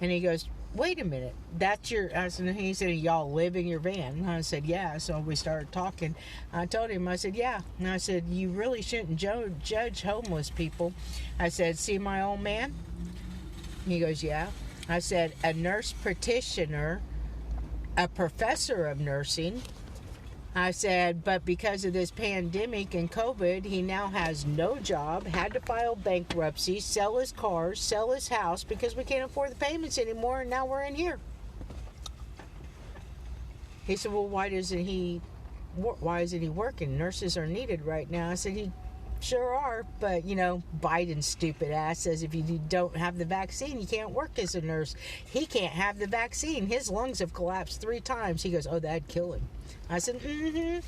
And he goes, wait a minute, that's your, he said, y'all live in your van? And I said, yeah. So we started talking. I told him, I said, yeah. And I said, you really shouldn't judge homeless people. I said, see my old man? He goes, yeah. I said, a nurse practitioner, a professor of nursing. I said, but because of this pandemic and COVID, he now has no job, had to file bankruptcy, sell his cars, sell his house because we can't afford the payments anymore, and now we're in here. He said, well, why isn't he working? Nurses are needed right now. I said, he sure are, but, Biden's stupid ass says if you don't have the vaccine, you can't work as a nurse. He can't have the vaccine. His lungs have collapsed 3 times. He goes, oh, that'd kill him. I said, mm-hmm.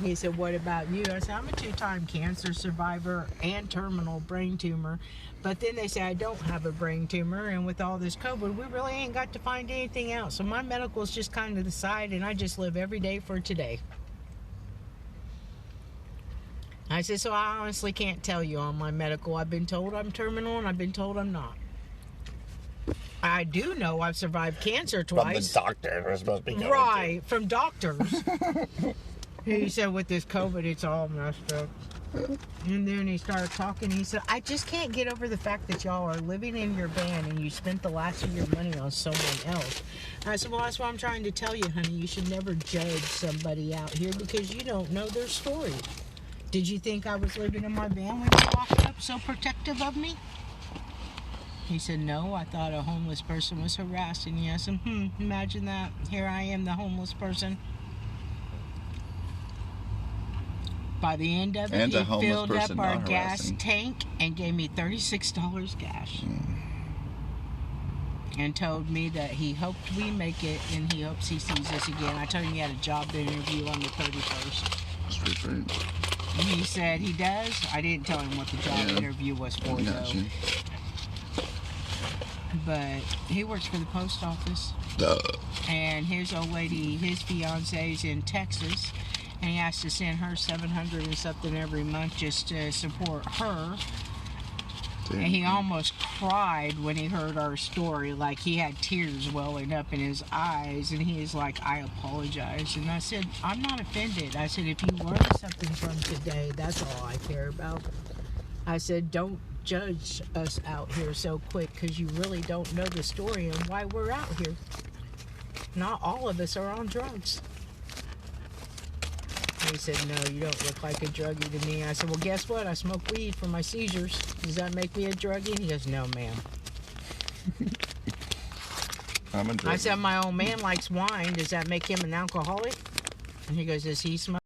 He said, what about you? I said, I'm a 2-time cancer survivor and terminal brain tumor. But then they say I don't have a brain tumor, and with all this COVID, we really ain't got to find anything else. So my medical is just kind of the side, and I just live every day for today. I said, so I honestly can't tell you on my medical. I've been told I'm terminal, and I've been told I'm not. I do know I've survived cancer twice. From the doctor we're supposed to be going right, from doctors. He said, with this COVID, it's all messed up. And then he started talking. He said, I just can't get over the fact that y'all are living in your van and you spent the last of your money on someone else. And I said, well, that's what I'm trying to tell you, honey. You should never judge somebody out here because you don't know their story. Did you think I was living in my van when you walked up so protective of me? He said, no, I thought a homeless person was harassing you. I said, imagine that. Here I am, the homeless person. By the end of it, he filled up our gas tank and gave me $36 cash. And told me that he hoped we make it and he hopes he sees us again. I told him he had a job interview on the 31st. Straight. And he said he does. I didn't tell him what the job interview was for, though. But he works for the post office. And his old lady, his fiance's in Texas. And he has to send her $700 and something every month just to support her. Damn. And he almost cried when he heard our story. Like, he had tears welling up in his eyes. And he is like, I apologize. And I said, I'm not offended. I said, if you learn something from today, that's all I care about. I said, don't judge us out here so quick because you really don't know the story and why we're out here. Not all of us are on drugs. He said, no, you don't look like a druggie to me. I said, well, guess what? I smoke weed for my seizures. Does that make me a druggie? He goes, no, ma'am. I'm a druggie. I said, my old man likes wine. Does that make him an alcoholic? And he goes, does he smoke?